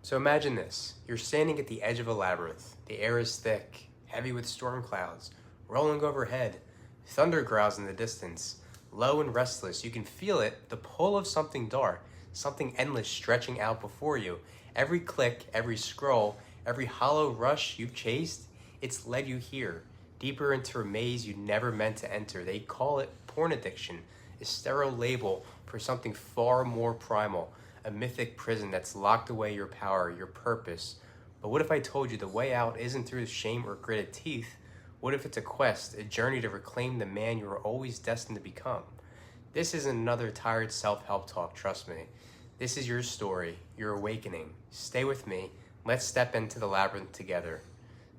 So imagine this. You're standing at the edge of a labyrinth. The air is thick, heavy with storm clouds, rolling overhead. Thunder growls in the distance. Low and restless, you can feel it, the pull of something dark, something endless stretching out before you. Every click, every scroll, every hollow rush you've chased, it's led you here, deeper into a maze you never meant to enter. They call it porn addiction, a sterile label for something far more primal, a mythic prison that's locked away your power, your purpose. But what if I told you the way out isn't through shame or gritted teeth? What if it's a quest, a journey to reclaim the man you were always destined to become? This isn't another tired self-help talk, trust me. This is your story, your awakening. Stay with me. Let's step into the labyrinth together.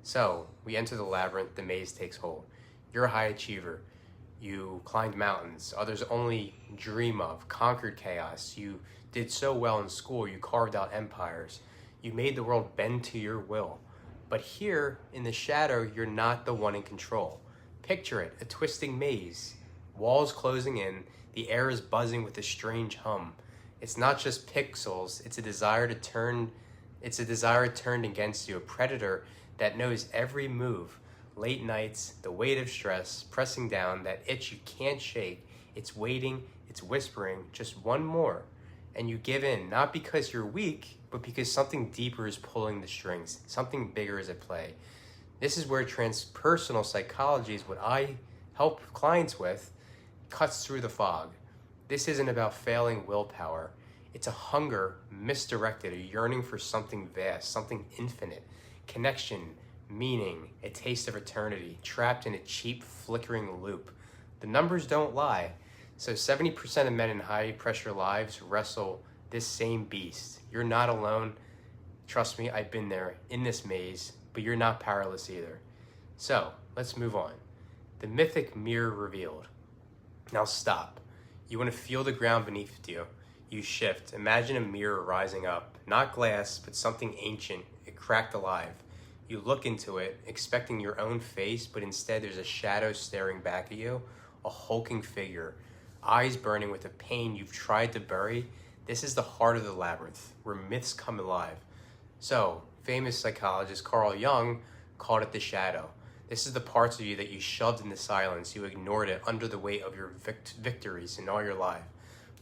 So, we enter the labyrinth, the maze takes hold. You're a high achiever. You climbed mountains others only dream of, conquered chaos. You did so well in school, you carved out empires. You made the world bend to your will. But here, in the shadow, you're not the one in control. Picture it, a twisting maze. Walls closing in, the air is buzzing with a strange hum. It's not just pixels, it's a desire turned against you, a predator that knows every move. Late nights, the weight of stress, pressing down, that itch you can't shake. It's waiting, it's whispering, just one more. And you give in, not because you're weak, but because something deeper is pulling the strings, something bigger is at play. This is where transpersonal psychology is what I help clients with, cuts through the fog. This isn't about failing willpower. It's a hunger misdirected, a yearning for something vast, something infinite, connection, meaning, a taste of eternity, trapped in a cheap, flickering loop. The numbers don't lie. So 70% of men in high-pressure lives wrestle this same beast. You're not alone. Trust me, I've been there in this maze, but you're not powerless either. So, let's move on. The mythic mirror revealed. Now stop. You want to feel the ground beneath you. You shift. Imagine a mirror rising up. Not glass, but something ancient. It cracked alive. You look into it, expecting your own face, but instead there's a shadow staring back at you, a hulking figure, eyes burning with a pain you've tried to bury. This is the heart of the labyrinth, where myths come alive. So, famous psychologist Carl Jung called it the shadow. This is the parts of you that you shoved into silence. You ignored it under the weight of your victories in all your life.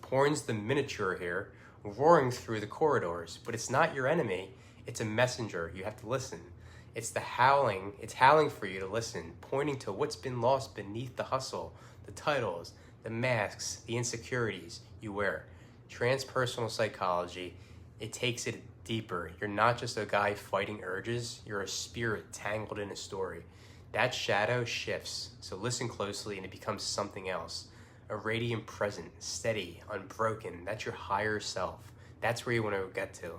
Porn's the miniature here, roaring through the corridors, but it's not your enemy. It's a messenger. You have to listen. It's howling for you to listen, pointing to what's been lost beneath the hustle, the titles, the masks, the insecurities you wear. Transpersonal psychology, it takes it deeper. You're not just a guy fighting urges, you're a spirit tangled in a story. That shadow shifts, so listen closely and it becomes something else. A radiant present, steady, unbroken. That's your higher self. That's where you want to get to.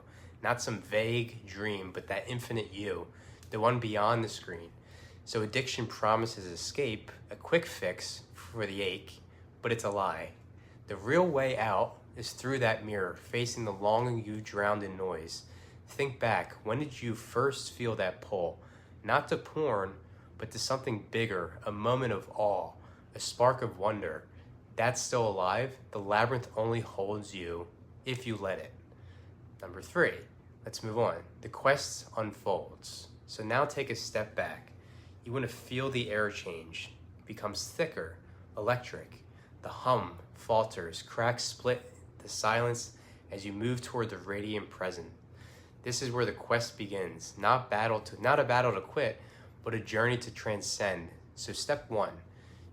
Not some vague dream, but that infinite you, the one beyond the screen. So addiction promises escape, a quick fix for the ache, but it's a lie. The real way out is through that mirror, facing the longing you drowned in noise. Think back, when did you first feel that pull? Not to porn, but to something bigger, a moment of awe, a spark of wonder. That's still alive. The labyrinth only holds you if you let it. Number 3, let's move on. The quest unfolds. So now take a step back. You want to feel the air change. It becomes thicker, electric. The hum falters, cracks split the silence as you move toward the radiant present. This is where the quest begins. Not a battle to quit, but a journey to transcend. So step 1,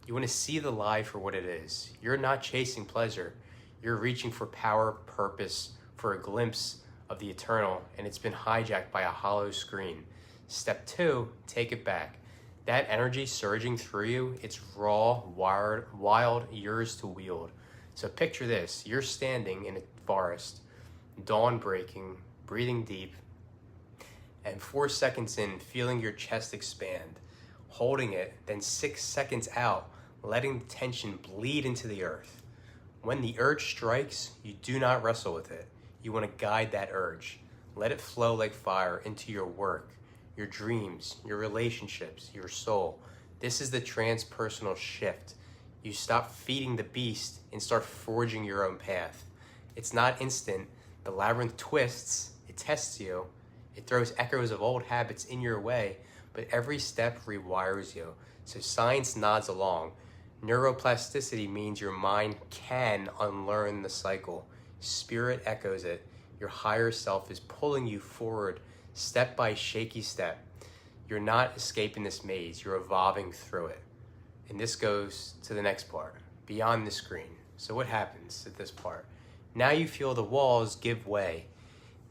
you want to see the lie for what it is. You're not chasing pleasure. You're reaching for power, purpose, for a glimpse of the eternal, and it's been hijacked by a hollow screen. Step 2, take it back. That energy surging through you, it's raw, wild, yours to wield. So picture this, you're standing in a forest, dawn breaking, breathing deep, and 4 seconds in, feeling your chest expand, holding it, then 6 seconds out, letting the tension bleed into the earth. When the urge strikes, you do not wrestle with it. You want to guide that urge. Let it flow like fire into your work, your dreams, your relationships, your soul. This is the transpersonal shift. You stop feeding the beast and start forging your own path. It's not instant. The labyrinth twists. It tests you. It throws echoes of old habits in your way, but every step rewires you. So science nods along. Neuroplasticity means your mind can unlearn the cycle. Spirit echoes it. Your higher self is pulling you forward, step by shaky step. You're not escaping this maze. You're evolving through it. And this goes to the next part, beyond the screen. So what happens at this part? Now you feel the walls give way.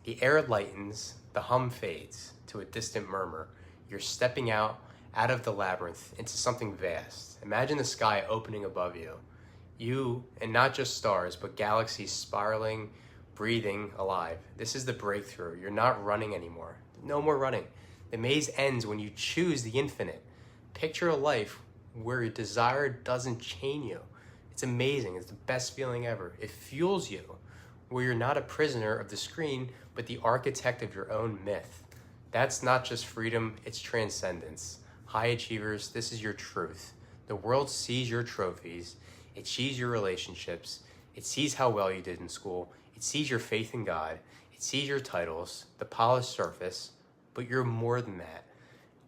The air lightens, the hum fades to a distant murmur. You're stepping out of the labyrinth into something vast. Imagine the sky opening above you. You, and not just stars, but galaxies spiraling, breathing, alive. This is the breakthrough. You're not running anymore. No more running. The maze ends when you choose the infinite. Picture a life where your desire doesn't chain you. It's amazing. It's the best feeling ever. It fuels you, where you're not a prisoner of the screen, but the architect of your own myth. That's not just freedom, it's transcendence. High achievers, this is your truth. The world sees your trophies. It sees your relationships. It sees how well you did in school. It sees your faith in God. It sees your titles, the polished surface, but you're more than that.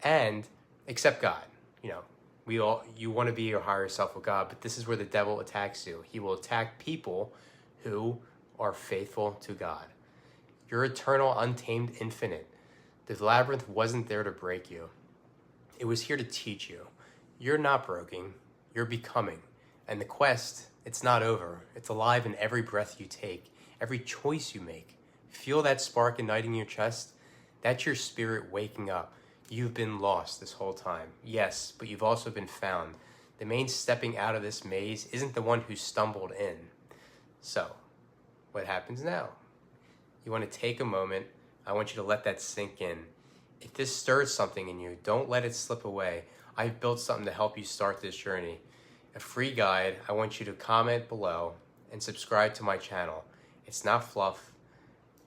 And, except God, you want to be your higher self with God, but this is where the devil attacks you. He will attack people who are faithful to God. You're eternal, untamed, infinite. The labyrinth wasn't there to break you. It was here to teach you. You're not broken. You're becoming. And the quest, it's not over. It's alive in every breath you take, every choice you make. Feel that spark igniting your chest? That's your spirit waking up. You've been lost this whole time. Yes, but you've also been found. The main stepping out of this maze isn't the one who stumbled in. So, what happens now? You want to take a moment. I want you to let that sink in. If this stirs something in you, don't let it slip away. I've built something to help you start this journey. A free guide. I want you to comment below and subscribe to my channel. It's not fluff.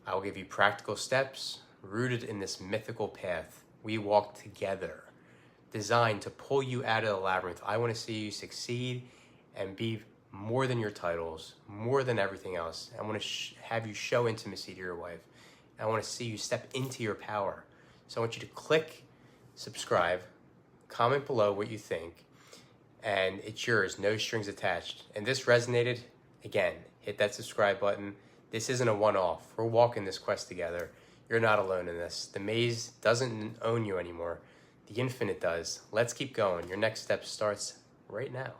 I will give you practical steps rooted in this mythical path we walk together, designed to pull you out of the labyrinth. I want to see you succeed and be more than your titles, more than everything else. I want to have you show intimacy to your wife. I want to see you step into your power. So I want you to click subscribe, comment below what you think, and it's yours, no strings attached. And this resonated, again, hit that subscribe button. This isn't a one-off. We're walking this quest together. You're not alone in this. The maze doesn't own you anymore. The infinite does. Let's keep going. Your next step starts right now.